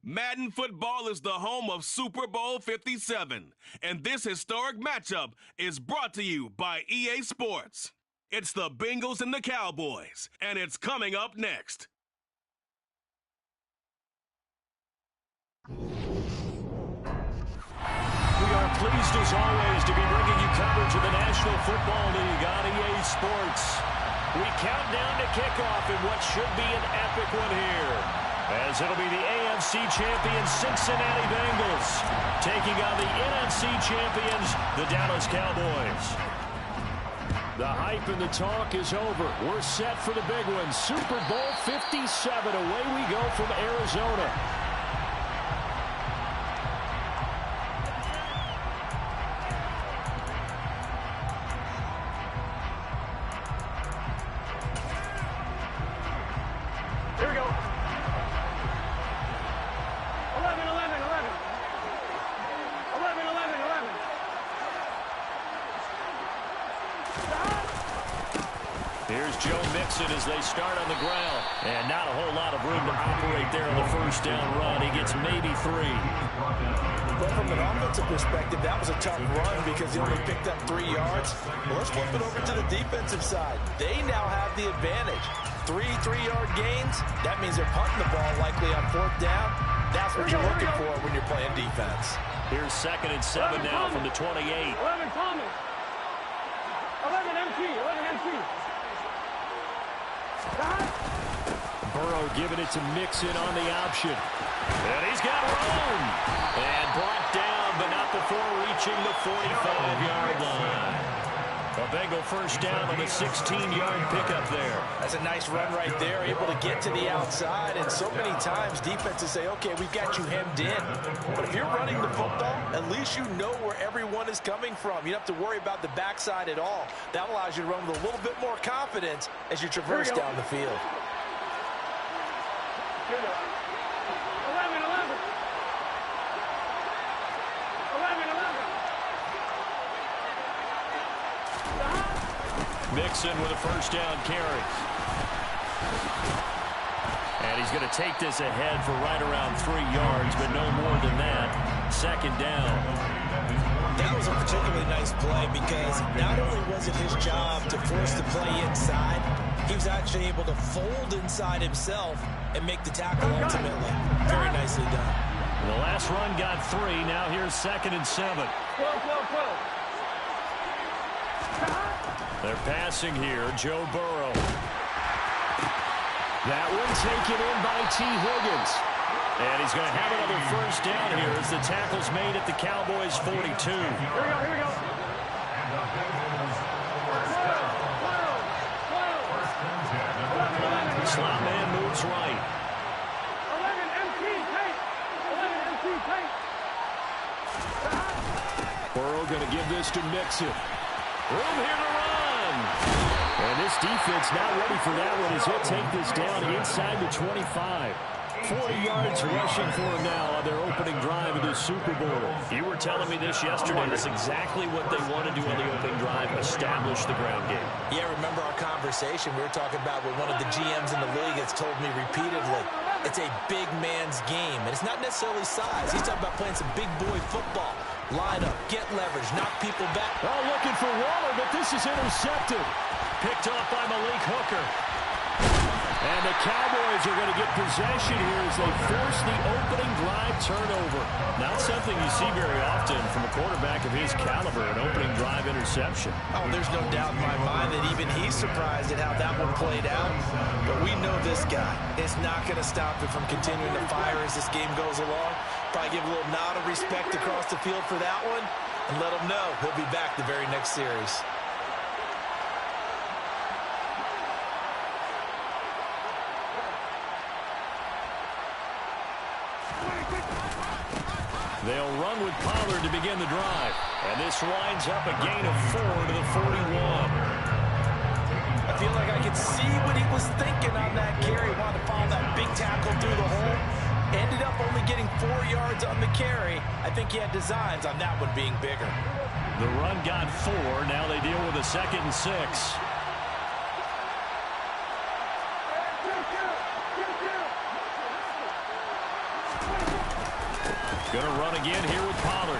Madden Football is the home of Super Bowl 57, and this historic matchup is brought to you by EA Sports. It's the Bengals and the Cowboys, and it's coming up next. We are pleased as always to be bringing you coverage of the National Football League on EA Sports. We count down to kickoff in what should be an epic one here, as it'll be the AFC champions Cincinnati Bengals taking on the NFC champions, the Dallas Cowboys. The hype and the talk is over. We're set for the big one. Super Bowl 57. Away we go from Arizona. Here we go. 11, 11, 11. 11, 11, 11. Here's Joe Mixon as they start on the ground. And not a whole lot of room to operate there on the first down run. He gets maybe 3. Well, from an offensive perspective, that was a tough run because he only picked up 3 yards. Well, let's flip it over to the defensive side. They now have the advantage. 3 3-yard gains. That means they're punting the ball likely on 4th down. That's what you're looking for when you're playing defense. Here's 2nd and 7 now from the 28. 11 Thomas. 11 MT. 11 MT. Burrow giving it to Mixon on the option. And he's got room. And brought down, but not before reaching the 45-yard line. A Bengal first down on a 16-yard pickup there. That's a nice run right there, able to get to the outside. And so many times defenses say, okay, we've got you hemmed in. But if you're running the football, at least you know where everyone is coming from. You don't have to worry about the backside at all. That allows you to run with a little bit more confidence as you traverse down the field. 11, 11. 11, 11. Mixon with a first down carry. And he's going to take this ahead for right around 3 yards, but no more than that. 2nd down. That was a particularly nice play because not only was it his job to force the play inside, he was actually able to fold inside himself and make the tackle ultimately. Very nicely done. The last run got 3. Now here's 2nd and 7. 12, 12, 12. They're passing here, Joe Burrow. That one taken in by T. Higgins. And he's going to have another first down here as the tackle's made at the Cowboys' 42. Here we go, here we go. Slot man moves right. 11 MT tape. 11 MT tape. Burrow going to give this to Mixon. Room here to run. And this defense not ready for that one as he'll take this down inside the 25. 40 yards rushing for him now on their opening drive of the Super Bowl. You were telling me this yesterday. That's exactly what they want to do on the opening drive, establish the ground game. Yeah, remember our conversation we were talking about with one of the GMs in the league that's told me repeatedly, it's a big man's game. And it's not necessarily size. He's talking about playing some big boy football. Line up, get leverage, knock people back. Oh, looking for Waller, but this is intercepted. Picked off by Malik Hooker. And the Cowboys are going to get possession here as they force the opening drive turnover. Not something you see very often from a quarterback of his caliber, an opening drive interception. Oh, there's no doubt in my mind that even he's surprised at how that one played out. But we know this guy. It's not going to stop him from continuing to fire as this game goes along. Probably give a little nod of respect across the field for that one and let him know he'll be back the very next series. They'll run with Pollard to begin the drive. And this winds up a gain of 4 to the 41. I feel like I could see what he was thinking on that carry. Wanted to follow that big tackle through the hole. Ended up only getting 4 yards on the carry. I think he had designs on that one being bigger. The run got 4. Now they deal with a 2nd and 6. Going to run again here with Pollard.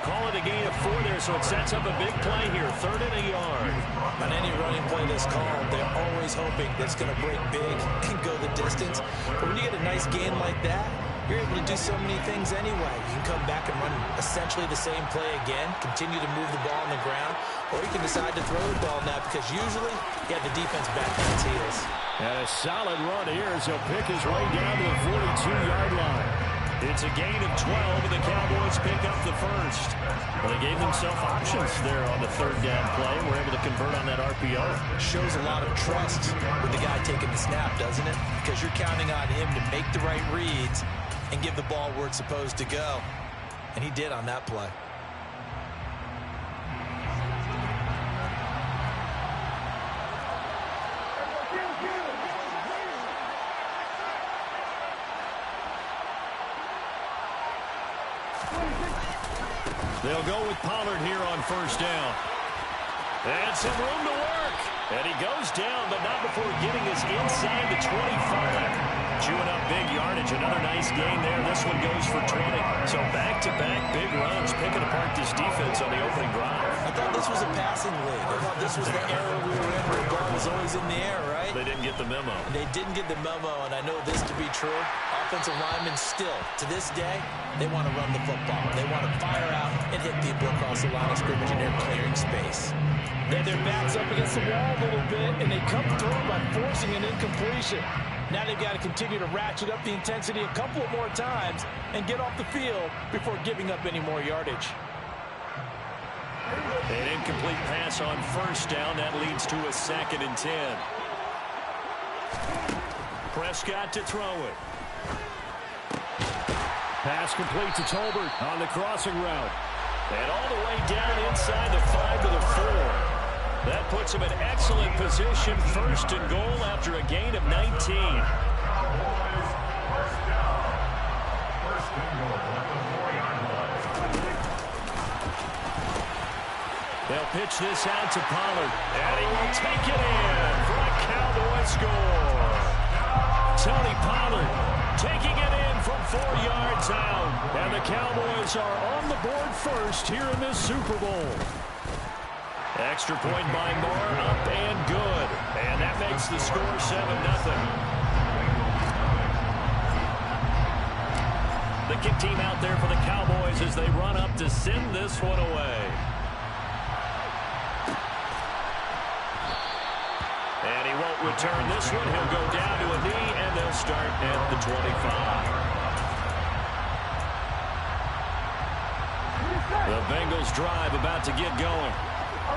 Call it a gain of 4 there, so it sets up a big play here. 3rd and a yard. On any running play that's called, they're always hoping that it's going to break big and go the distance. But when you get a nice gain like that, you're able to do so many things anyway. You can come back and run essentially the same play again, continue to move the ball on the ground, or you can decide to throw the ball now because usually you have the defense back on its heels. And a solid run here as he'll pick his way down to the 42-yard line. It's a gain of 12, and the Cowboys pick up the first. Well, they gave themselves options there on the 3rd down play and were able to convert on that RPO. Shows a lot of trust with the guy taking the snap, doesn't it? Because you're counting on him to make the right reads and give the ball where it's supposed to go. And he did on that play. They'll go with Pollard here on 1st down. And some room to work. And he goes down, but not before getting us inside the 25. Chewing up big yardage. Another nice gain there. This one goes for 20. So back-to-back big runs, picking apart this defense on the opening drive. I thought this was a passing league. I thought this was the era we were in where the ball was always in the air, right? They didn't get the memo. And they didn't get the memo, and I know this to be true. Offensive linemen still, to this day, they want to run the football. They want to fire out and hit people across the line of scrimmage, and they're clearing space. They have their backs up against the wall a little bit, and they come through by forcing an incompletion. Now they've got to continue to ratchet up the intensity a couple of more times and get off the field before giving up any more yardage. An incomplete pass on 1st down. That leads to a 2nd and 10. Prescott to throw it. Pass complete to Tolbert on the crossing route. And all the way down inside the 5 to the 4. That puts him in excellent position. 1st and goal after a gain of 19. They'll pitch this out to Pollard. And he will take it in for a Cowboy score. Tony Pollard taking it in from 4 yards out. And the Cowboys are on the board first here in this Super Bowl. Extra point by Moore, up and good. And that makes the score 7-0. The kick team out there for the Cowboys as they run up to send this one away. And he won't return this one. He'll go down to a knee, and they'll start at the 25. The Bengals drive about to get going.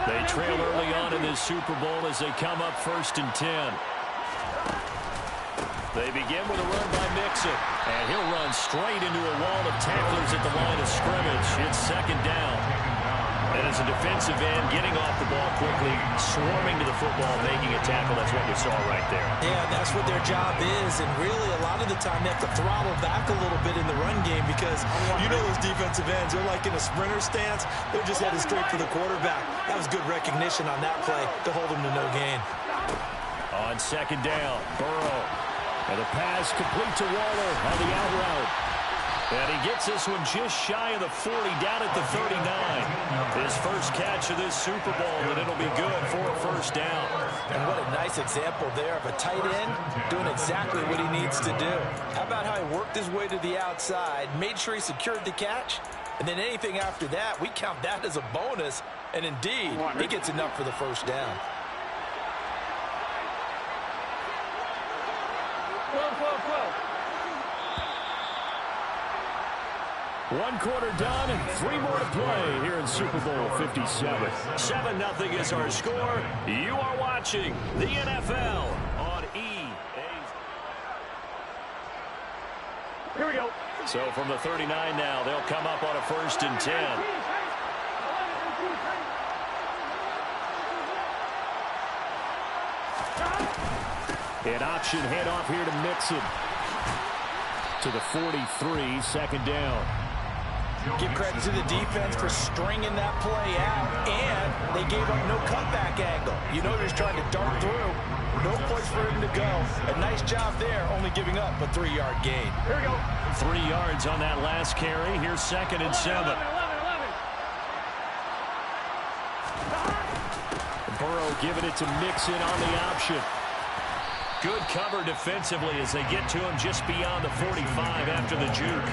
They trail early on in this Super Bowl as they come up 1st and 10. They begin with a run by Mixon. And he'll run straight into a wall of tacklers at the line of scrimmage. It's 2nd down. And as a defensive end, getting off the ball quickly, swarming to the football, making a tackle. That's what we saw right there. Yeah, that's what their job is. And really, a lot of the time, they have to throttle back a little bit in the run game because you know those defensive ends, they're like in a sprinter stance. They're just headed straight for the quarterback. That was good recognition on that play to hold them to no gain. On 2nd down, Burrow. And the pass complete to Waller on the out route. And he gets this one just shy of the 40, down at the 39. His first catch of this Super Bowl, and it'll be good for a 1st down. And what a nice example there of a tight end doing exactly what he needs to do. How about how he worked his way to the outside, made sure he secured the catch, and then anything after that, we count that as a bonus. And indeed, he gets enough for the 1st down. One quarter done and 3 more to play here in Super Bowl 57. 7-0 is our score. You are watching the NFL on EA. Here we go. So from the 39 now, they'll come up on a 1st and 10. An option handoff here to Mixon. To the 43, 2nd down. Give credit to the defense for stringing that play out, and they gave up no cutback angle. You know, they're just trying to dart through. No place for him to go. A nice job there, only giving up a 3-yard gain. Here we go. 3 yards on that last carry. Here's 2nd and 7. 11. Burrow giving it to Mixon on the option. Good cover defensively as they get to him just beyond the 45 after the juke.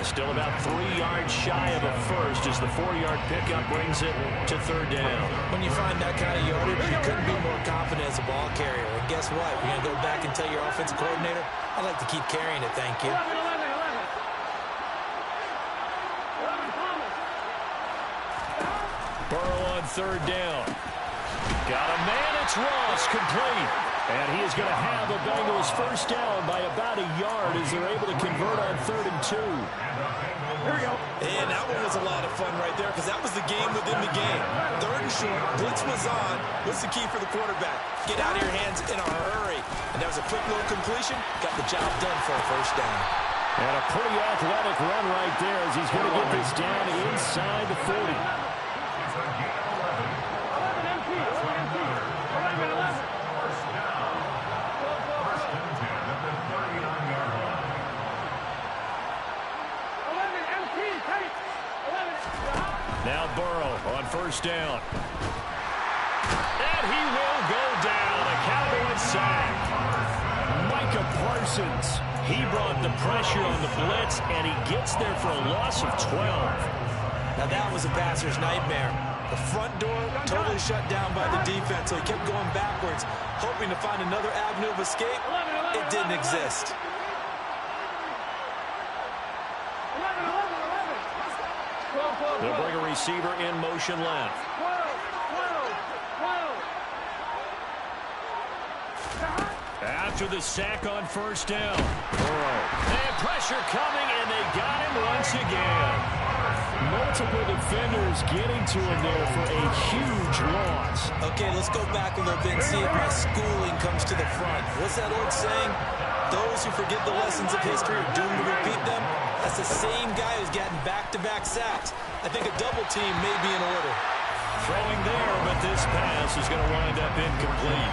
Still about 3 yards shy of a first as the 4-yard pickup brings it to 3rd down. When you find that kind of yardage, you couldn't be more confident as a ball carrier. And guess what? You're going to go back and tell your offensive coordinator, I'd like to keep carrying it, thank you. 11 Thomas. Burrow on 3rd down. Got a man, it's Ross, complete. And he is going to have the Bengals first down by about a yard as they're able to convert on 3rd and 2. Here we go. And that one was a lot of fun right there because that was the game within the game. 3rd and short, blitz was on. What's the key for the quarterback? Get out of your hands in a hurry. And that was a quick little completion. Got the job done for a first down. And a pretty athletic run right there as he's going to get this down inside the 40. 11 MP. 11. Now Burrow on 1st down. And he will go down. A Cowboys sack. Micah Parsons. He brought the pressure on the blitz, and he gets there for a loss of 12. Now that was a passer's nightmare. The front door totally shut down by the defense, so he kept going backwards, hoping to find another avenue of escape. It didn't exist. 11. They'll bring a receiver in motion left. 12. After the sack on 1st down. Burrow. And pressure coming, and they got him once again. Multiple defenders getting to him there for a huge loss. Okay, let's go back a little bit and see if my schooling comes to the front. What's that old saying? Those who forget the lessons of history are doomed to repeat them. That's the same guy who's gotten back-to-back sacks. I think a double team may be in order. Throwing there, but this pass is going to wind up incomplete.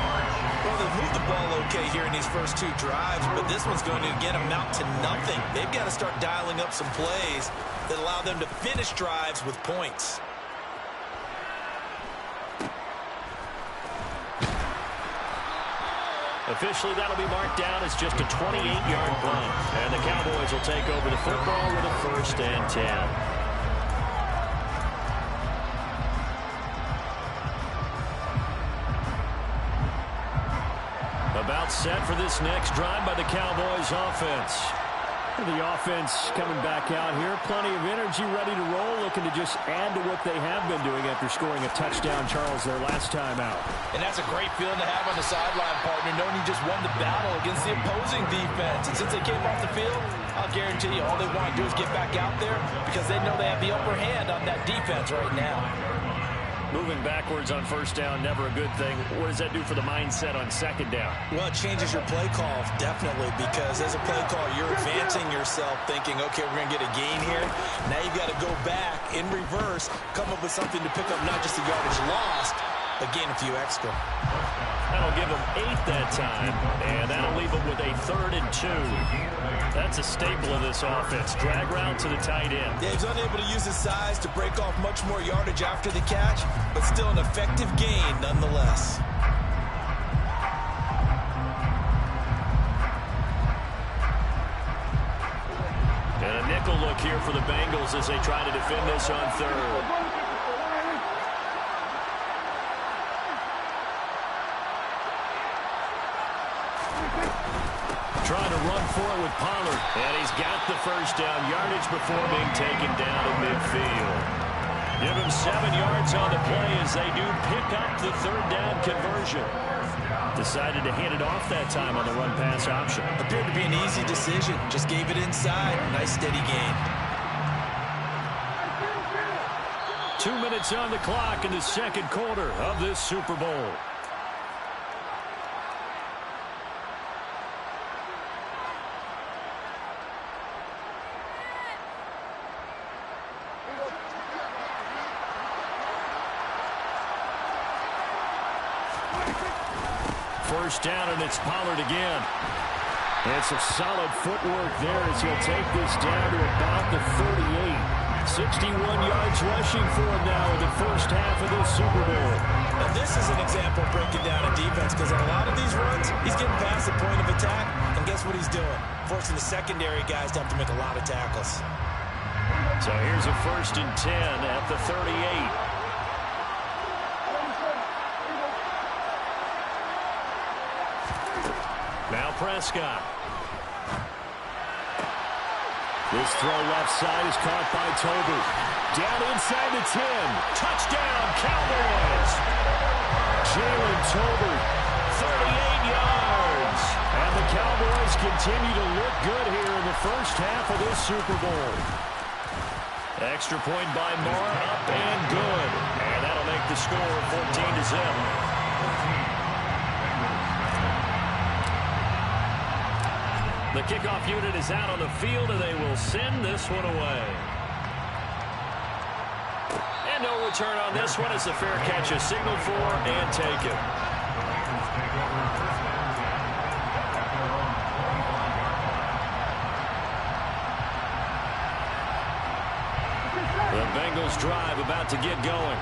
Well, they've moved the ball okay here in these first 2 drives, but this one's going to, again, amount to nothing. They've got to start dialing up some plays that allow them to finish drives with points. Officially, that'll be marked down as just a 28-yard punt. And the Cowboys will take over the football with a 1st and 10. About set for this next drive by the Cowboys offense. The offense coming back out here. Plenty of energy, ready to roll, looking to just add to what they have been doing after scoring a touchdown, Charles, their last time out. And that's a great feeling to have on the sideline, partner, knowing you just won the battle against the opposing defense. And since they came off the field, I'll guarantee you all they want to do is get back out there because they know they have the upper hand on that defense right now. Moving backwards on 1st down, never a good thing. What does that do for the mindset on 2nd down? Well, it changes your play call, definitely, because as a play call, you're advancing yourself thinking, okay, we're going to get a gain here. Now you've got to go back in reverse, come up with something to pick up not just the yardage lost, but gain a few extra. That'll give them 8 that time, and that'll leave them with a 3rd and 2. That's a staple of this offense. Drag route to the tight end. Yeah, he's unable to use his size to break off much more yardage after the catch, but still an effective gain nonetheless. And a nickel look here for the Bengals as they try to defend this on 3rd. Trying to run for it with Pollard. And he's got the first down yardage before being taken down at midfield. Give him 7 yards on the play as they do pick up the 3rd down conversion. Decided to hand it off that time on the run-pass option. Appeared to be an easy decision. Just gave it inside. Nice steady gain. 2 minutes on the clock in the 2nd quarter of this Super Bowl. first down, and it's Pollard again. And some solid footwork there as he'll take this down to about the 38. 61 yards rushing for him now in the first half of this Super Bowl. And this is an example of breaking down a defense, because on a lot of these runs, he's getting past the point of attack, and guess what he's doing? Forcing the secondary guys to have to make a lot of tackles. So here's a 1st and 10 at the 38. Now Prescott. This throw left side is caught by Toby. Down inside the 10. Touchdown, Cowboys. Jalen Toby, 38 yards. And the Cowboys continue to look good here in the first half of this Super Bowl. Extra point by Moore, up and good. And that'll make the score 14-0. The kickoff unit is out on the field, and they will send this one away. And no return on this one as the fair catch is signaled for and taken. The Bengals drive about to get going.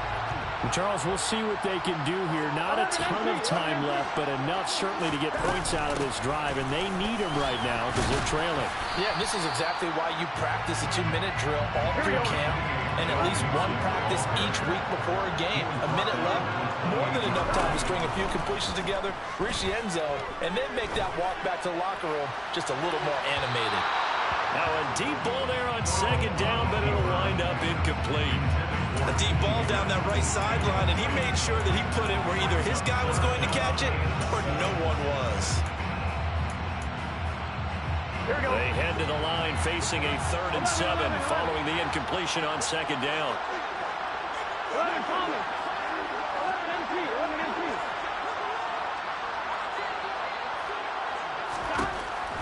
Charles, we'll see what they can do here. Not a ton of time left, but enough certainly to get points out of this drive, and they need them right now because they're trailing. Yeah, this is exactly why you practice a 2-minute drill all through camp, and at least one practice each week before a game. A minute left, more than enough time to string a few completions together, reach the end zone, and then make that walk back to the locker room just a little more animated. Now a deep ball there on 2nd down, but it'll wind up incomplete. A deep ball down that right sideline, and he made sure that he put it where either his guy was going to catch it or no one was. They head to the line facing a 3rd and 7 following the incompletion on 2nd down. 11 Thomas. 11 MT. 11 MT.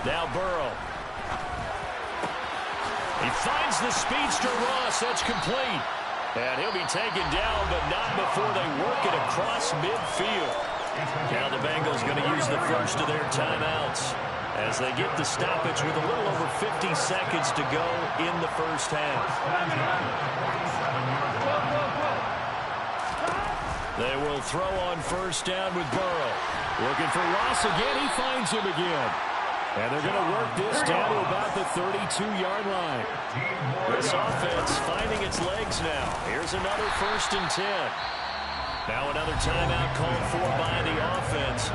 Now Burrow. He finds the speedster Ross. That's complete. And he'll be taken down, but not before they work it across midfield. Now the Bengals going to use the first of their timeouts as they get the stoppage with a little over 50 seconds to go in the first half. They will throw on 1st down with Burrow. Looking for Ross again. He finds him again. And they're going to work this down to about the 32-yard line. This offense finding its legs now. Here's another 1st and 10. Now another timeout called for by the offense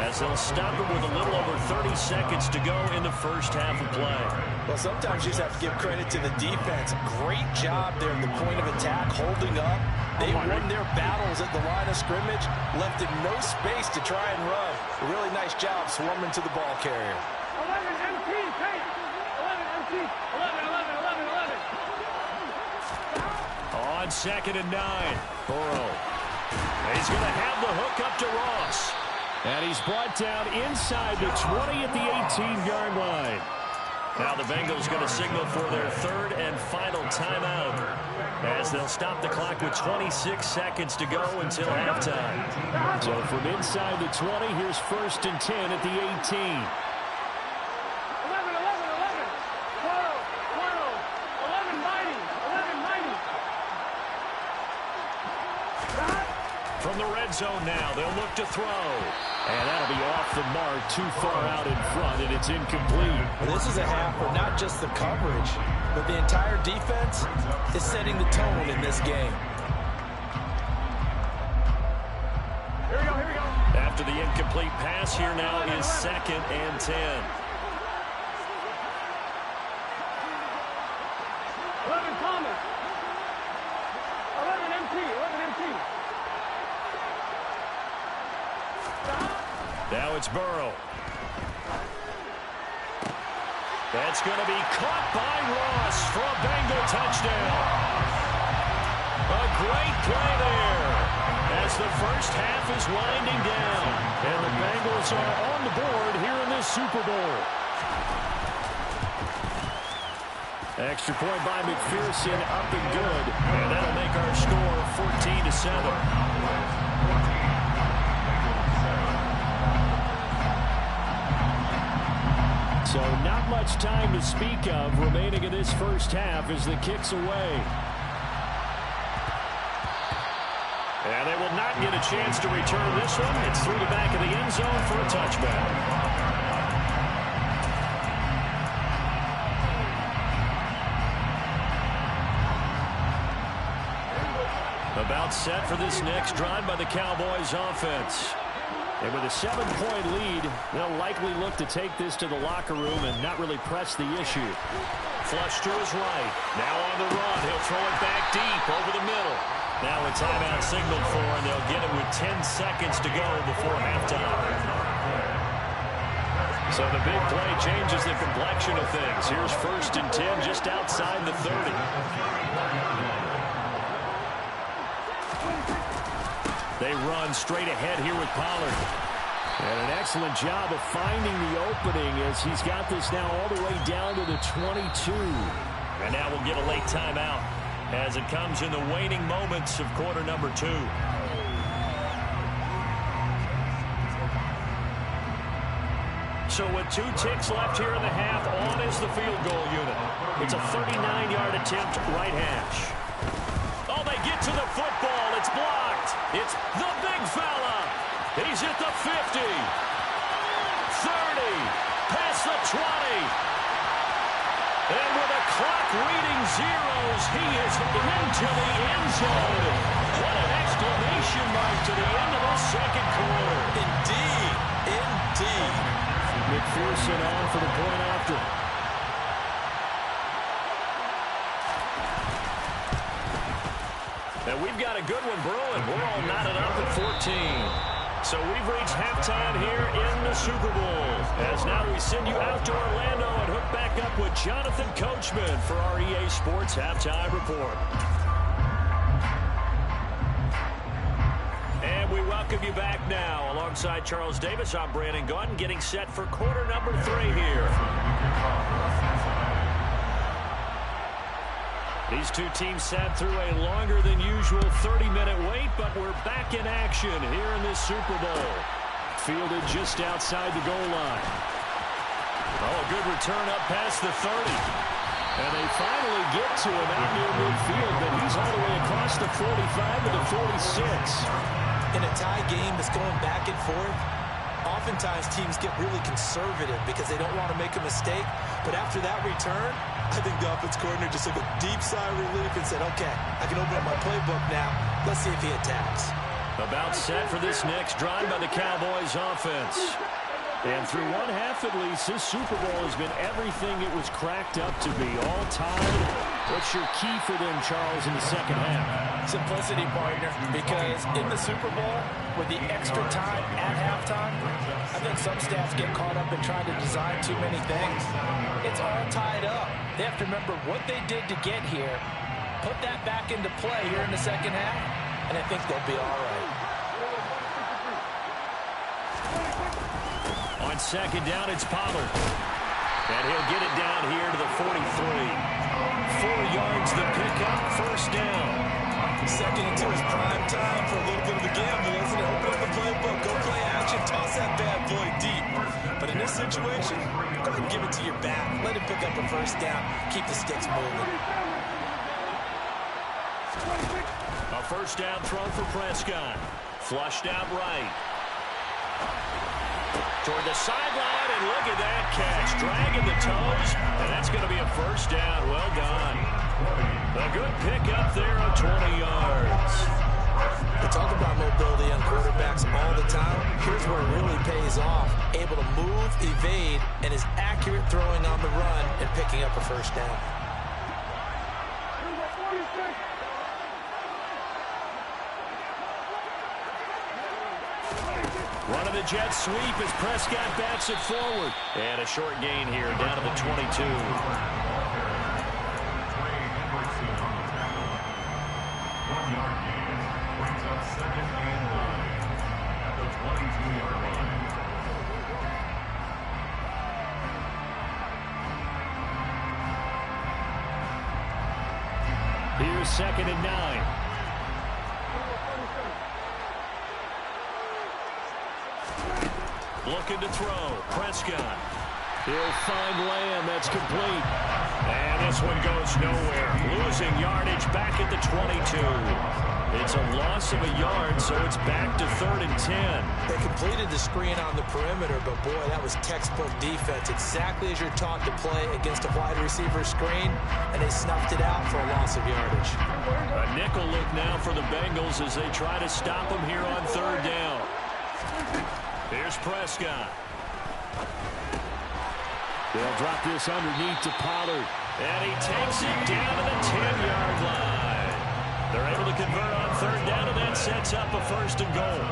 as they'll stop it with a little over 30 seconds to go in the first half of play. Well, sometimes you just have to give credit to the defense. Great job there at the point of attack, holding up. They won their battles at the line of scrimmage, left him no space to try and run. A really nice job swarming to the ball carrier. 11 MT, Tate. 11 MT. 11, 11, 11, 11. On 2nd and 9, Burrow. He's going to have the hook up to Ross. And he's brought down inside the 20 at the 18-yard line. Now the Bengals going to signal for their 3rd and final timeout as they'll stop the clock with 26 seconds to go until halftime. So from inside the 20, here's 1st and 10 at the 18. 11, 11, 11, 12, 11, mighty, 11, mighty. From the red zone now, they'll look to throw. And that'll be off the mark, too far out in front, and it's incomplete. Well, this is a half where not just the coverage, but the entire defense is setting the tone in this game. Here we go, here we go. After the incomplete pass, here now is 2nd and 10. 11 Thomas. 11 MT, 11 MT. Now it's Burrow. That's going to be caught by Ross for a Bengal touchdown. A great play there as the first half is winding down. And the Bengals are on the board here in this Super Bowl. Extra point by McPherson, up and good. And that'll make our score 14-7. So not much time to speak of remaining in this first half as the kick's away. And they will not get a chance to return this one. It's through the back of the end zone for a touchback. About set for this next drive by the Cowboys offense. And with a 7-point lead, they'll likely look to take this to the locker room and not really press the issue. Flush to his right. Now on the run. He'll throw it back deep over the middle. Now a timeout signaled for, and they'll get it with 10 seconds to go before halftime. So the big play changes the complexion of things. Here's 1st and 10 just outside the 30. They run straight ahead here with Pollard. And an excellent job of finding the opening as he's got this now all the way down to the 22. And now we'll get a late timeout as it comes in the waning moments of quarter number 2. So with 2 ticks left here in the half, on is the field goal unit. It's a 39-yard attempt right hash. Oh, they get to the football. It's blocked. It's the big fella. He's at the 50. 30. Past the 20. And with the clock reading zeros, he is into the end zone. What an exclamation mark to the end of the second quarter. Indeed. Indeed. McPherson on for the point after. And we've got a good one brewing. We're all knotted up at 14. So we've reached halftime here in the Super Bowl. As now we send you out to Orlando and hook back up with Jonathan Coachman for our EA Sports Halftime Report. And we welcome you back now. Alongside Charles Davis, I'm Brandon Gaudin, getting set for quarter number 3 here. These two teams sat through a longer than usual 30-minute wait, but we're back in action here in this Super Bowl. Fielded just outside the goal line. Oh, a good return up past the 30. And they finally get to him out near midfield, but he's all the way across the 45 to the 46. In a tie game that's going back and forth, oftentimes teams get really conservative because they don't want to make a mistake. But after that return, I think the offense coordinator just took a deep sigh of relief and said, okay, I can open up my playbook now. Let's see if he attacks. About set for this next drive by the Cowboys offense. And through one half at least, this Super Bowl has been everything it was cracked up to be. All tied. What's your key for them, Charles, in the second half? Simplicity, partner, because in the Super Bowl, with the extra time at halftime, I think some staffs get caught up in trying to design too many things. It's all tied up. They have to remember what they did to get here, put that back into play here in the second half, and I think they'll be all right. On second down, it's Pollard. And he'll get it down here to the 43. 4 yards the pickup, first down. Second into his prime time for a little bit of a gamble, isn't it? Open up the playbook, go play action, toss that bad boy deep. But in this situation, go ahead and give it to your back. Let him pick up a first down. Keep the sticks moving. A first down throw for Prescott. Flushed out right. Toward the sideline, and look at that catch. Dragging the toes, and that's going to be a first down. Well done. A good pickup there of 20 yards. We talk about mobility on quarterbacks all the time. Here's where it really pays off. Able to move, evade, and is accurate throwing on the run and picking up a first down. Running the jet sweep as Prescott backs it forward. And a short gain here down to the 22. Here's 2nd and 9. Looking to throw. Prescott. He'll find Lamb. That's complete. And this one goes nowhere. Losing yardage back at the 22. It's a loss of a yard, so it's back to 3rd and 10. They completed the screen on the perimeter, but boy, that was textbook defense. Exactly as you're taught to play against a wide receiver screen, and they snuffed it out for a loss of yardage. A nickel look now for the Bengals as they try to stop them here on 3rd down. Here's Prescott. They'll drop this underneath to Pollard. And he takes it down to the 10-yard line. They're able to convert on 3rd down, and that sets up a 1st and goal.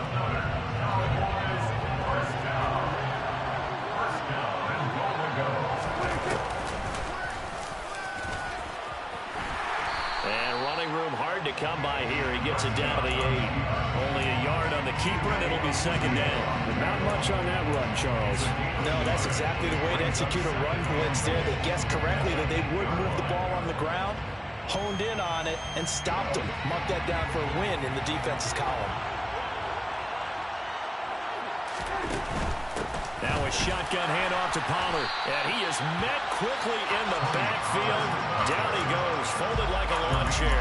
And running room hard to come by here. He gets it down to the 8. Only a yard on the keeper, and it'll be 2nd down. Not much on that run, Charles. No, that's exactly the way to execute a run blitz there. They guessed correctly that they would move the ball on the ground, honed in on it, and stopped them. Mark that down for a win in the defense's column. Now a shotgun handoff to Pollard, and he is met quickly in the backfield. Down he goes, folded like a lawn chair.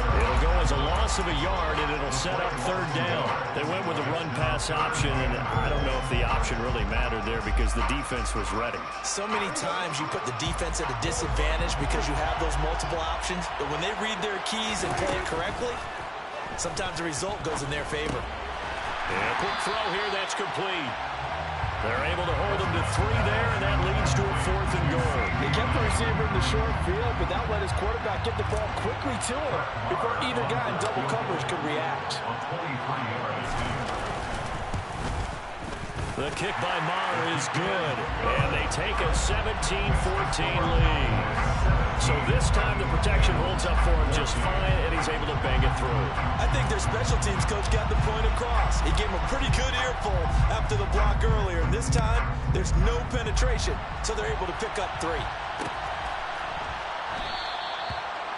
It'll go as a loss of a yard, and it'll set up 3rd down. They went with a run-pass option, and I don't know if the option really mattered there because the defense was ready. So many times you put the defense at a disadvantage because you have those multiple options, but when they read their keys and play it correctly, sometimes the result goes in their favor. And a quick throw here, that's complete. They're able to hold him to 3 there, and that leads to a 4th and goal. He kept the receiver in the short field, but that let his quarterback get the ball quickly to him before either guy in double coverage could react. The kick by Maher is good, and they take a 17-14 lead. So this time the protection holds up for him just fine, and he's able to bang it through. I think their special teams coach got the point across. He gave him a pretty good earful after the block earlier. And this time, there's no penetration, so they're able to pick up 3.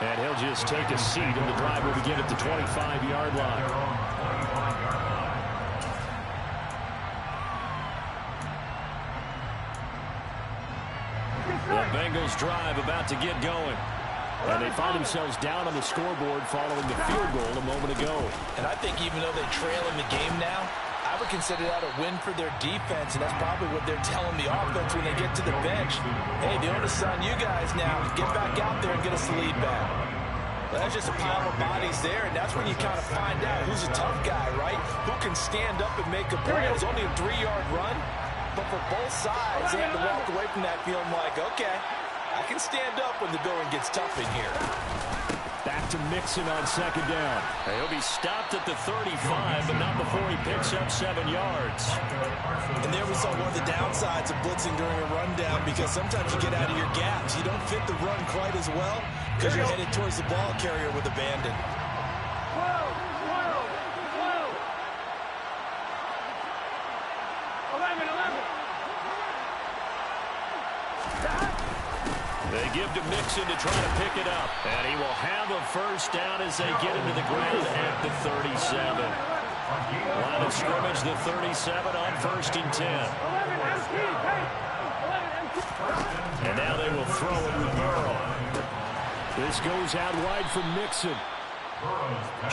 And he'll just take a seat, and the drive will begin at the 25-yard line. The Bengals drive about to get going. And they find themselves down on the scoreboard following the field goal a moment ago. And I think even though they trail in the game now, I would consider that a win for their defense, and that's probably what they're telling the offense when they get to the bench. Hey, the onus is on you guys now. Get back out there and get us the lead back. Well, that's just a pile of bodies there, and that's when you kind of find out who's a tough guy, right? Who can stand up and make a play. It was only a 3-yard run, but for both sides, they have to walk away from that feeling like, okay, I can stand up when the going gets tough in here. Back to Mixon on 2nd down. He'll be stopped at the 35, but not before he picks up 7 yards. And there we saw one of the downsides of blitzing during a rundown, because sometimes you get out of your gaps. You don't fit the run quite as well because you're headed towards the ball carrier with abandon. 11. They give to Mixon to try to pick it up. And he will have a 1st down as they get into the ground at the 37. Line of scrimmage, the 37 on 1st and 10. And now they will throw it with Burrow. This goes out wide from Mixon.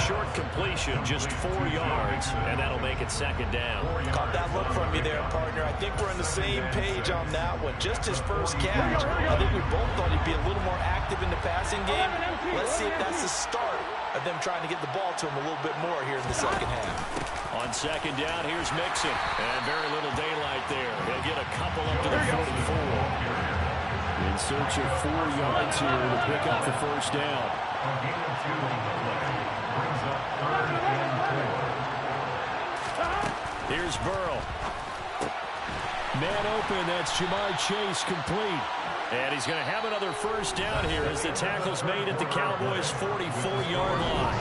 Short completion, just 4 yards, and that'll make it 2nd down. Caught that look from you there, partner. I think we're on the same page on that one. Just his first catch. I think we both thought he'd be a little more active in the passing game. Let's see if that's the start of them trying to get the ball to him a little bit more here in the second half. On 2nd down, here's Mixon. And very little daylight there. He'll get a couple up to the 44. In search of 4 yards here to pick up the 1st down. Here's Burrow. Man open, that's Jamar Chase, complete. And he's going to have another 1st down here as the tackle's made at the Cowboys' 44-yard line.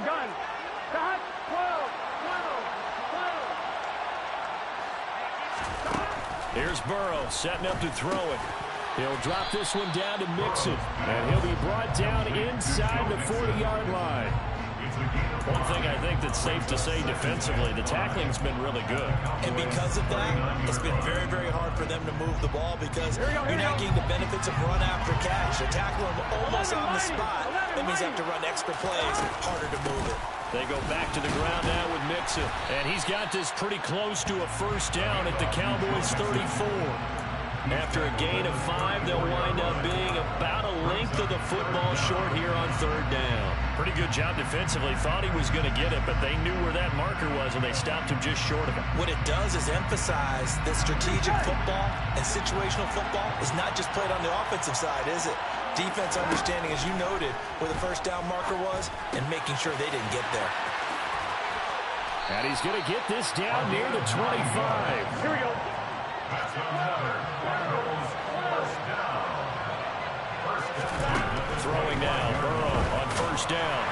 Gun. Cut. 12. Here's Burrow setting up to throw it. He'll drop this one down to Mixon, and he'll be brought down inside the 40-yard line. One thing I think that's safe to say defensively, the tackling's been really good. And because of that, it's been very, very hard for them to move the ball because you're not getting the benefits of run after catch. They're tackling them almost on the spot. That means they have to run extra plays, harder to move it. They go back to the ground now with Mixon. And he's got this pretty close to a first down at the Cowboys' 34. After a gain of 5, they'll wind up being about a length of the football short here on third down. Pretty good job defensively. Thought he was going to get it, but they knew where that marker was, and they stopped him just short of it. What it does is emphasize that strategic football and situational football is not just played on the offensive side, is it? Defense understanding, as you noted, where the first down marker was and making sure they didn't get there. And he's going to get this down near the 25. Here we go. Throwing now, Burrow on first down.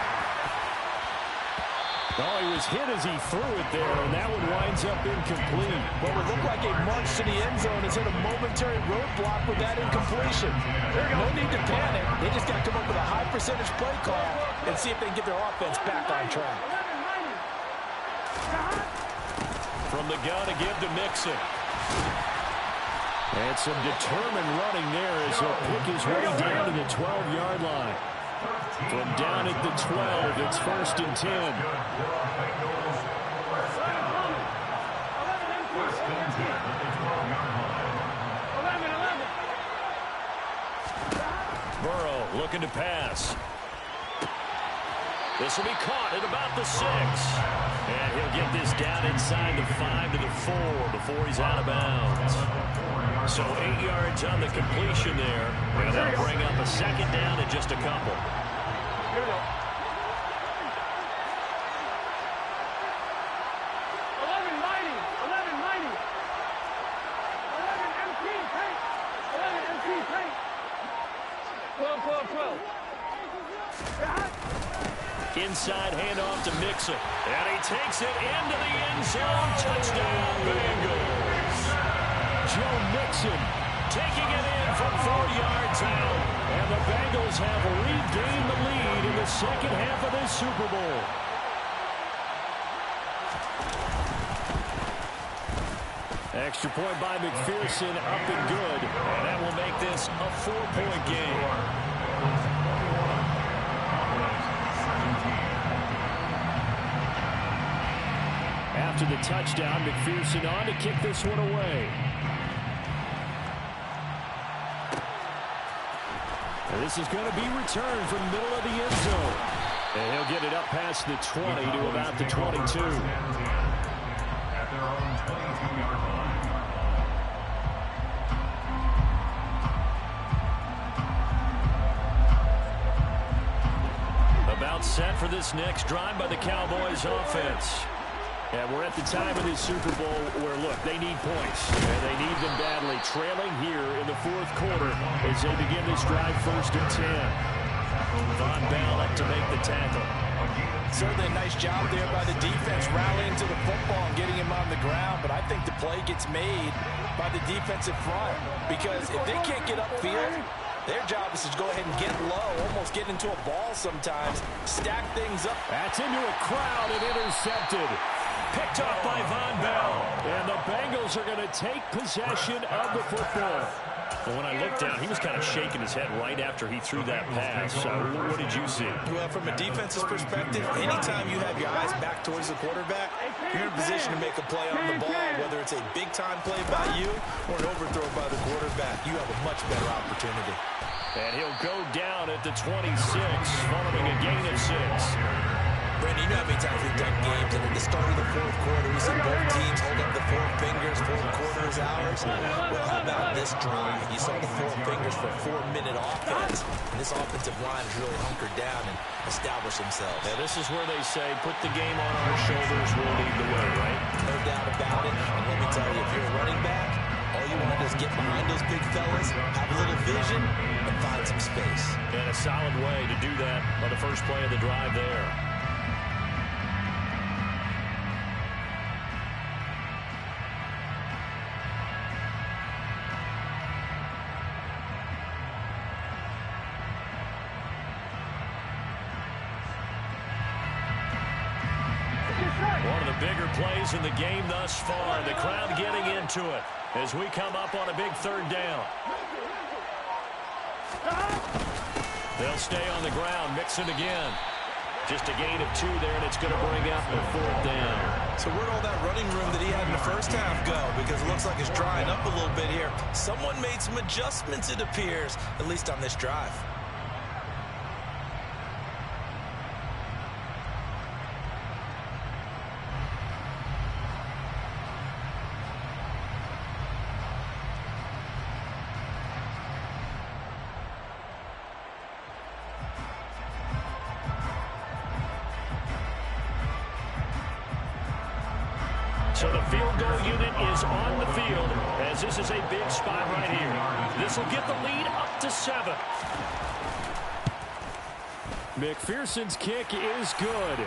Oh, he was hit as he threw it there, and that one winds up incomplete. What would look like a march to the end zone is hit a momentary roadblock with that incompletion. No need to panic. They just got to come up with a high percentage play call and see if they can get their offense back on track. From the gun to give to Mixon. And some determined running there as he'll pick his way down to the 12-yard line. From down at the 12, it's 1st and 10. Burrow looking to pass. This will be caught at about the 6. And he'll get this down inside the 5 to the 4 before he's out of bounds. So 8 yards on the completion there. And that'll bring up a second down and just a couple. Here we go. 11 mighty. 11 mighty. 11 MP paint. 11 MP paint. 12, 12, 12. Inside handoff to Mixon. And he takes it into the end zone. Touchdown, Bengals. Joe Mixon Taking it in from 4 yards out. And the Bengals have regained the lead in the second half of this Super Bowl. Extra point by McPherson, up and good. And that will make this a 4-point game. After the touchdown, McPherson on to kick this one away. And this is going to be returned from the middle of the end zone. And he'll get it up past the 20 to about the 22. At their own 22-yard line. About set for this next drive by the Cowboys offense. And we're at the time of this Super Bowl where, look, they need points. And they need them badly. Trailing here in the fourth quarter as they begin this drive 1st and 10. Von Bell up to make the tackle. Certainly a nice job there by the defense rallying to the football and getting him on the ground. But I think the play gets made by the defensive front. Because if they can't get upfield, their job is to go ahead and get low, almost get into a ball sometimes, stack things up. That's into a crowd and intercepted. Picked off by Von Bell. And the Bengals are going to take possession of the football. Well, when I looked down, he was kind of shaking his head right after he threw that pass. So what did you see? Well, from a defense's perspective, anytime you have your eyes back towards the quarterback, you're in a position to make a play on the ball, whether it's a big-time play by you or an overthrow by the quarterback. You have a much better opportunity. And he'll go down at the 26, following a gain of 6. Brandon, you know how many times we've done games, and at the start of the fourth quarter, we see both teams hold up the 4 fingers, 4 quarters, hours. Well, how about this drive? You saw the 4 fingers for a 4-minute offense, and this offensive line has really hunkered down and established themselves. Now, this is where they say, put the game on our shoulders, we'll lead the way, right? No doubt about it, and let me tell you, if you're a running back, all you want to do is get behind those big fellas, have a little vision, and find some space. And a solid way to do that on the first play of the drive there. One of the bigger plays in the game thus far. The crowd getting into it as we come up on a big third down. They'll stay on the ground, mix it again. Just a gain of 2 there, and it's going to bring up the 4th down. So where'd all that running room that he had in the first half go? Because it looks like it's drying up a little bit here. Someone made some adjustments, it appears, at least on this drive. So the field goal unit is on the field as this is a big spot right here. This will get the lead up to 7. McPherson's kick is good.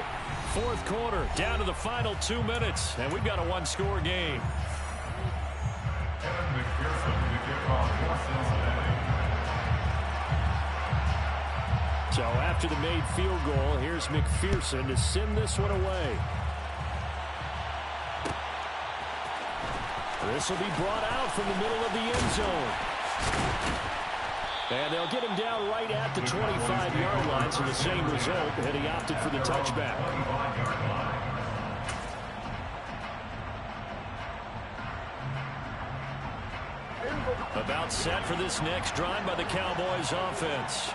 4th quarter, down to the final 2 minutes, and we've got a 1-score game. Kevin McPherson to kick off for Cincinnati. So after the made field goal, here's McPherson to send this one away. This will be brought out from the middle of the end zone. And they'll get him down right at the 25-yard line, so the same result, and he opted for the touchback. About set for this next drive by the Cowboys offense.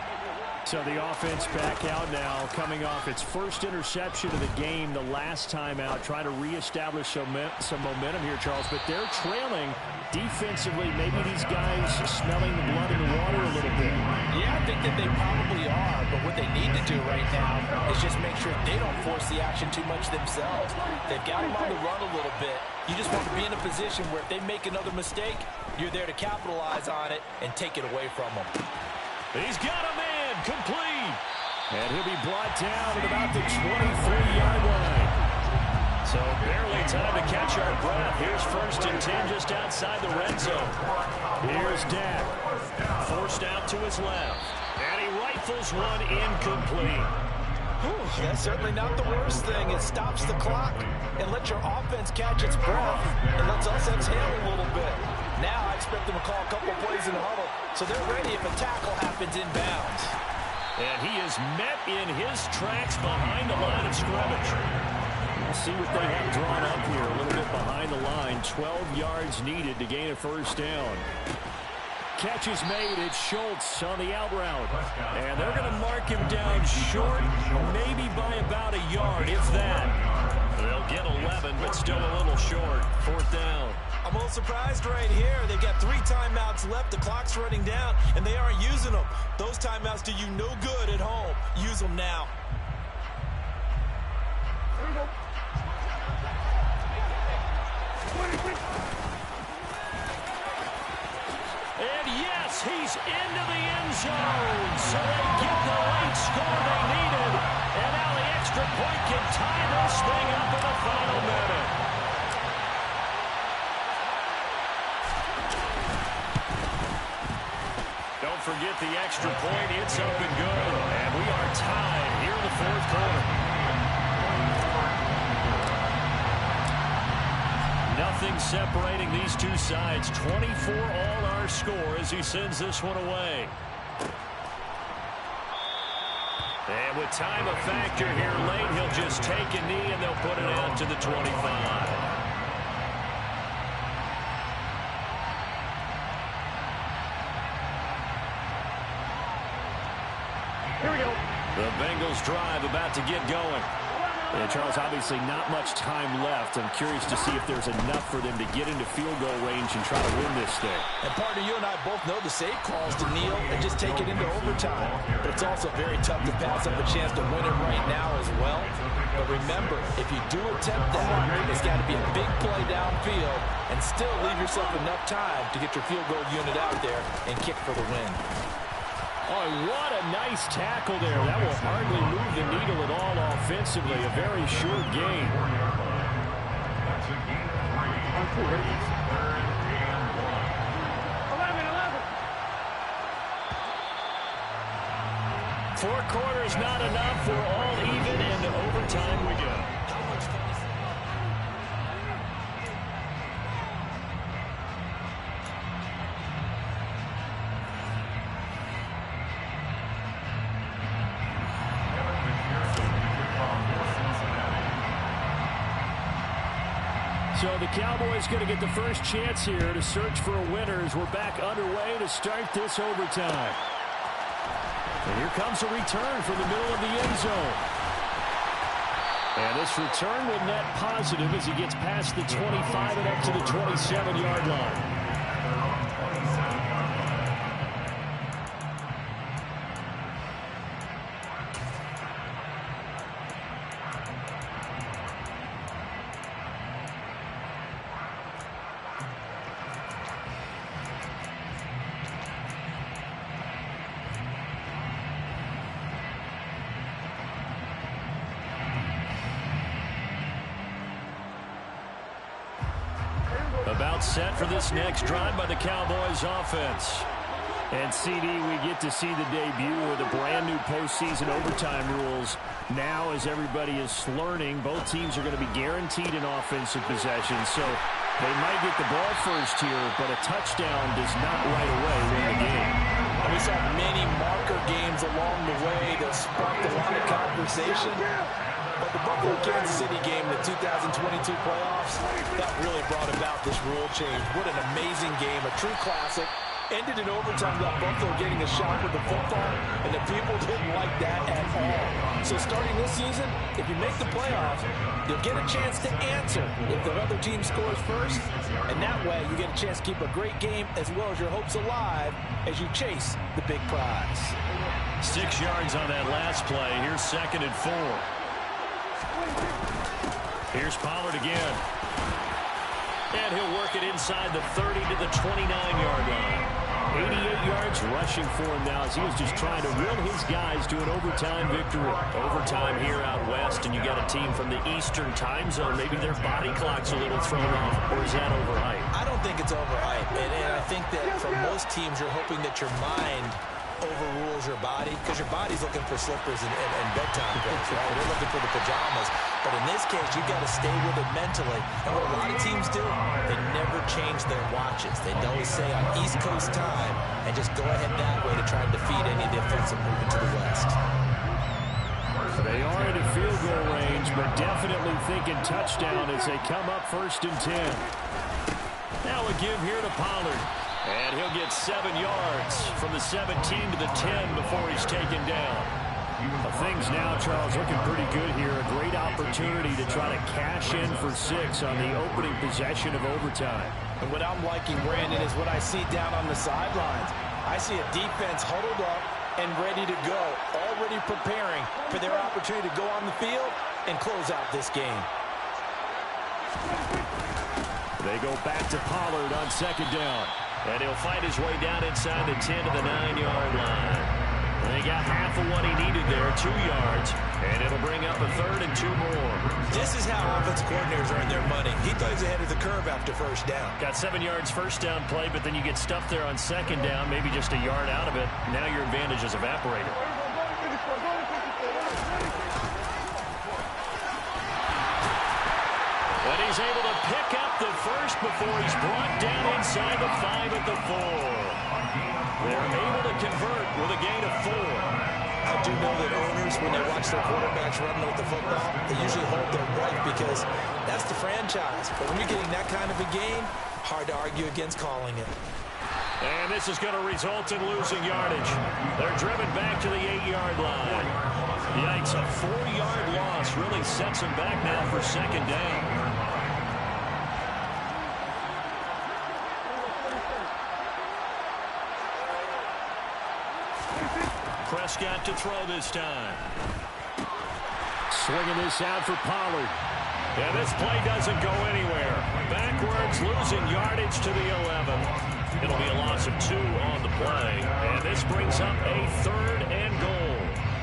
So the offense back out now, coming off its first interception of the game the last time out, trying to reestablish some momentum here, Charles. But they're trailing defensively. Maybe these guys smelling the blood in the water a little bit. Yeah, I think that they probably are, but what they need to do right now is just make sure they don't force the action too much themselves. They've got them on the run a little bit. You just want to be in a position where if they make another mistake, you're there to capitalize on it and take it away from them. He's got him in, complete. And he'll be brought down at about the 23-yard line. So barely time to catch our breath. Here's 1st and 10 just outside the red zone. Here's Dak. Forced out to his left. And he rifles one incomplete. Whew, that's certainly not the worst thing. It stops the clock and lets your offense catch its breath and lets us exhale a little bit. Now I expect them to call a couple plays in the huddle so they're ready if a tackle happens inbounds. And he is met in his tracks behind the line of scrimmage. We'll see what they have drawn up here. A little bit behind the line. 12 yards needed to gain a 1st down. Catch is made. It's Schultz on the out route. And they're going to mark him down short, maybe by about a yard, if that. They'll get 11, but still a little short. 4th down. I'm a little surprised right here. They've got 3 timeouts left. The clock's running down, and they aren't using them. Those timeouts do you no good at home. Use them now. And yes, he's into the end zone. So they get the late score they needed. And now the extra point can tie this thing up in the final minute. Don't forget the extra point. It's up and good. And we are tied here in the 4th quarter. Nothing separating these two sides. 24 all our score as he sends this one away. And with time a factor here late, he'll just take a knee and they'll put it out to the 25. Here we go. The Bengals drive about to get going. Yeah, Charles, obviously not much time left. I'm curious to see if there's enough for them to get into field goal range and try to win this thing. And partner, you and I both know the save calls to kneel and just take it into overtime. But it's also very tough to pass up a chance to win it right now as well. But remember, if you do attempt that, it's got to be a big play downfield and still leave yourself enough time to get your field goal unit out there and kick for the win. Oh, what a nice tackle there. That will hardly move the needle at all offensively. A very short game. That's a gain of 3. 3rd and 11. 4 quarters not enough. We're all even, and to overtime we go. So the Cowboys going to get the first chance here to search for a winner as we're back underway to start this overtime. And here comes a return from the middle of the end zone. And this return will net positive as he gets past the 25 and up to the 27-yard line. About set for this next drive by the Cowboys offense. And CD, we get to see the debut of the brand new postseason overtime rules. Now, as everybody is learning, both teams are going to be guaranteed an offensive possession. So they might get the ball first here, but a touchdown does not right away win the game. And we saw many marker games along the way that sparked a lot of conversation. But the Buffalo-Kansas City game, the 2022 playoffs, that really brought about this rule change. What an amazing game, a true classic. Ended in overtime, got Buffalo getting a shot with the football, and the people didn't like that at all. So starting this season, if you make the playoffs, you'll get a chance to answer if the other team scores first, and that way you get a chance to keep a great game as well as your hopes alive as you chase the big prize. 6 yards on that last play. Here's 2nd and 4. Here's Pollard again. And he'll work it inside the 30 to the 29-yard line. 88 yards rushing for him now as he was just trying to will his guys to an overtime victory. Overtime here out west, and you got a team from the Eastern time zone. Maybe their body clock's a little thrown off, or is that overhyped? I don't think it's overhyped, and I think that for most teams, you're hoping that your mind overrules your body, because your body's looking for slippers and bedtime clothes, right? They're looking for the pajamas. But in this case, you've got to stay with it mentally. And what a lot of teams do, they never change their watches. They always say on East Coast time and just go ahead that way to try and defeat any of the offensive movement to the west. They are in a field goal range, but definitely thinking touchdown as they come up 1st and 10. Now a give here to Pollard. And he'll get 7 yards from the 17 to the 10 before he's taken down. Things now, Charles, looking pretty good here. A great opportunity to try to cash in for 6 on the opening possession of overtime. And what I'm liking, Brandon, is what I see down on the sidelines. I see a defense huddled up and ready to go, already preparing for their opportunity to go on the field and close out this game. They go back to Pollard on 2nd down. And he'll fight his way down inside the 10 to the 9-yard line. And he got half of what he needed there, 2 yards. And it'll bring up a 3rd and 2 more. This is how offensive coordinators earn their money. He thought he was ahead of the curve after 1st down. Got 7 yards first down play, but then you get stuffed there on 2nd down, maybe just a yard out of it. Now your advantage is evaporated. And he's able to pick up the first before he's brought down inside the 5 at the 4. They're able to convert with a gain of 4. I do know that owners, when they watch their quarterbacks running with the football, they usually hold their breath because that's the franchise. But when you're getting that kind of a game, hard to argue against calling it. And this is going to result in losing yardage. They're driven back to the 8-yard line. Yikes, a 4-yard loss really sets them back now for 2nd down. Prescott to throw this time. Swinging this out for Pollard. And this play doesn't go anywhere. Backwards, losing yardage to the 11. It'll be a loss of 2 on the play. And this brings up a 3rd and goal.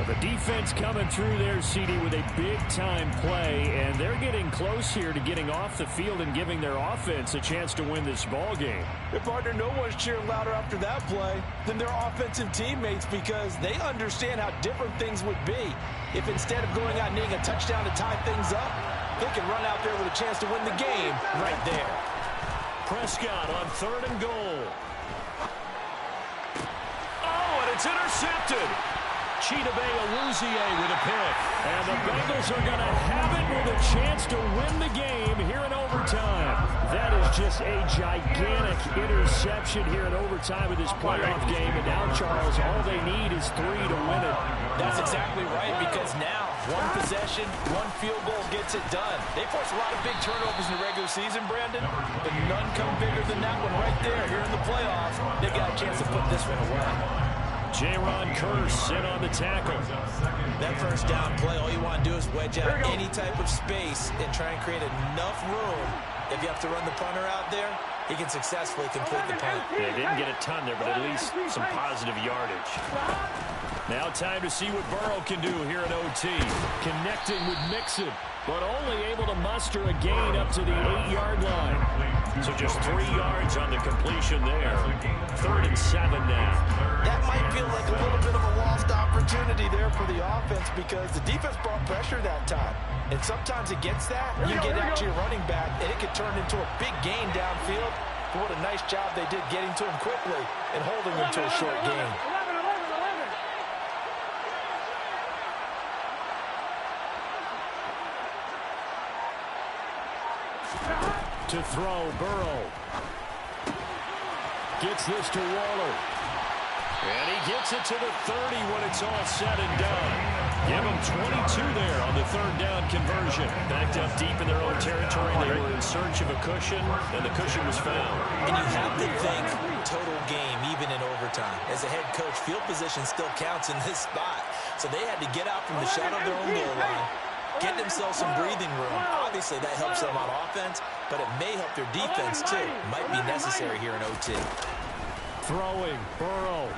The defense coming through there, CD, with a big-time play, and they're getting close here to getting off the field and giving their offense a chance to win this ball game. Your partner, no one's cheering louder after that play than their offensive teammates because they understand how different things would be if instead of going out and needing a touchdown to tie things up, they can run out there with a chance to win the game right there. Prescott on 3rd and goal. Oh, and it's intercepted. Chidobe Awuzie with a pick. And the Bengals are going to have it with a chance to win the game here in overtime. That is just a gigantic interception here in overtime of this playoff game. And now, Charles, all they need is 3 to win it. That's exactly right, because now one possession, one field goal gets it done. They force a lot of big turnovers in the regular season, Brandon, but none come bigger than that one right there here in the playoffs. They got a chance to put this one away. J-Ron Curse in on the tackle. That first down play, all you want to do is wedge out any type of space and try and create enough room. If you have to run the punter out there, he can successfully complete the punt. They didn't get a ton there, but at least some positive yardage. Now time to see what Burrow can do here at OT. Connecting with Mixon, but only able to muster a gain up to the 8-yard line. So just 3 yards on the completion there. 3rd and 7 now. That might feel like a little bit of a lost opportunity there for the offense, because the defense brought pressure that time. And sometimes against that, you get out to your running back, and it could turn into a big gain downfield. But what a nice job they did getting to him quickly and holding him to a short gain. To throw, Burrow. Gets this to Waller. And he gets it to the 30 when it's all said and done. Give him 22 there on the 3rd down conversion. Backed up deep in their own territory. They were in search of a cushion, and the cushion was found. And you have to think total game, even in overtime. As a head coach, field position still counts in this spot. So they had to get out from the shadow of their own goal line, get themselves some breathing room. Obviously, that helps them on offense, but it may help their defense, too. Might be necessary here in OT. Throwing, Burrow.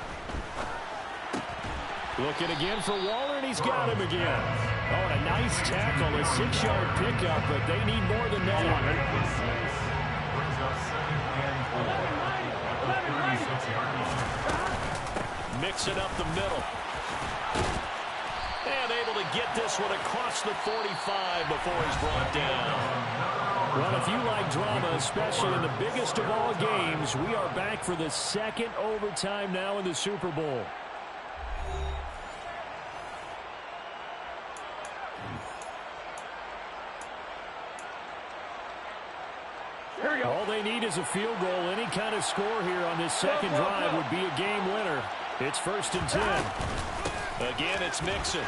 Looking again for Waller, and he's got him again. Oh, and a nice tackle, a 6-yard pickup, but they need more than that. Mixing up the middle. And able to get this one across the 45 before he's brought down. Well, if you like drama, especially in the biggest of all games, we are back for the 2nd overtime now in the Super Bowl. All they need is a field goal. Any kind of score here on this second drive would be a game winner. It's 1st and 10. Again, it's Mixon.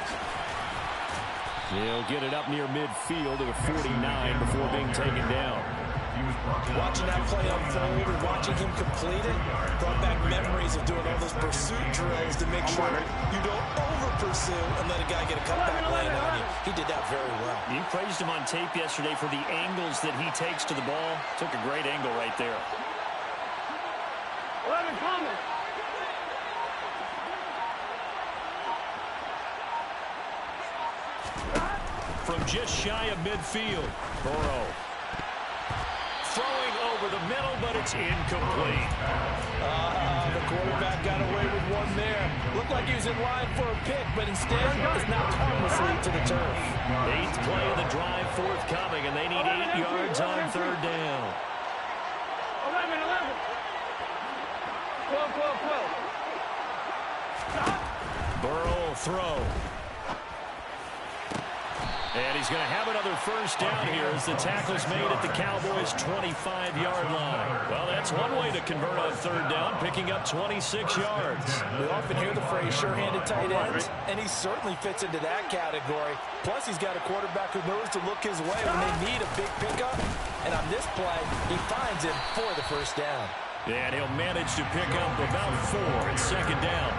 He'll get it up near midfield at a 49 before being taken down. Watching that play unfold and watching him complete it brought back memories of doing all those pursuit drills to make sure you don't over-pursue and let a guy get a cutback lane on you. He did that very well. You praised him on tape yesterday for the angles that he takes to the ball. Took a great angle right there. 11 coming. From just shy of midfield, Burrow. Throwing over the middle, but it's incomplete. The quarterback got away with one there. Looked like he was in line for a pick, but instead it's knocked harmlessly to the turf. 8th play of the drive forthcoming, and they need 8 yards on 3rd down. 11, 11. 12, 12, 12. Burrow will throw. And he's going to have another 1st down here as the tackle's made at the Cowboys' 25-yard line. Well, that's one way to convert on 3rd down, picking up 26 yards. We often hear the phrase sure-handed tight ends, and he certainly fits into that category. Plus, he's got a quarterback who knows to look his way when they need a big pickup. And on this play, he finds him for the 1st down. And he'll manage to pick up about 4 at 2nd down.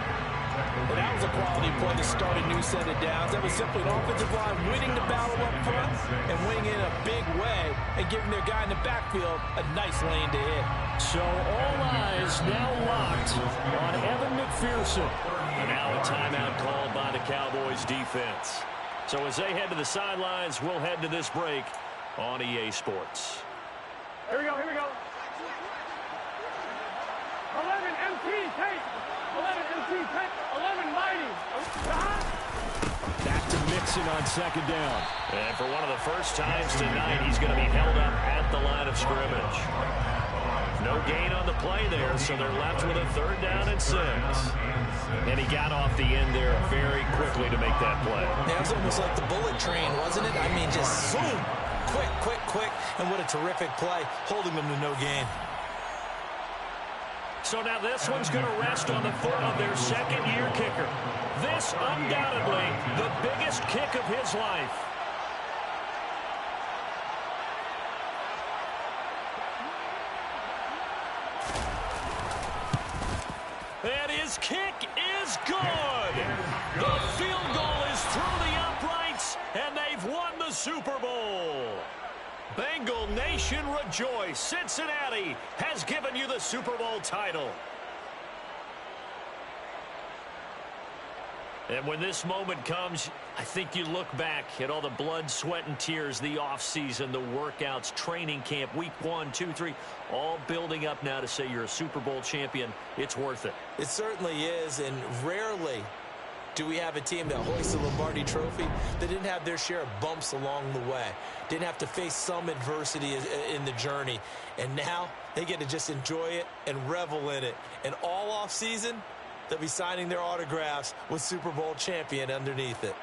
And that was a quality play to start a new set of downs. That was simply an offensive line winning the battle up front and winning in a big way and giving their guy in the backfield a nice lane to hit. So all eyes now locked on Evan McPherson. And now a timeout called by the Cowboys defense. So as they head to the sidelines, we'll head to this break on EA Sports. Here we go, here we go. 11 MT tape. 11 MT tape. 11 mighty. Back to Mixon on 2nd down. And for one of the first times tonight, he's going to be held up at the line of scrimmage. No gain on the play there, so they're left with a 3rd down and 6. And he got off the end there very quickly to make that play. Yeah, it was almost like the bullet train, wasn't it? I mean, just zoom. Quick. And what a terrific play, holding them to no gain. So now this one's going to rest on the foot of their 2nd-year kicker. This, undoubtedly, the biggest kick of his life. And his kick is good. The field goal is through the uprights, and they've won the Super Bowl. Bengal Nation rejoice. Cincinnati has given you the Super Bowl title. And when this moment comes, I think you look back at all the blood, sweat, and tears, the offseason, the workouts, training camp, week 1, 2, 3, all building up now to say you're a Super Bowl champion. It's worth it. It certainly is, and rarely do we have a team that hoists the Lombardi Trophy that didn't have their share of bumps along the way, didn't have to face some adversity in the journey, and now they get to just enjoy it and revel in it. And all offseason, they'll be signing their autographs with Super Bowl champion underneath it.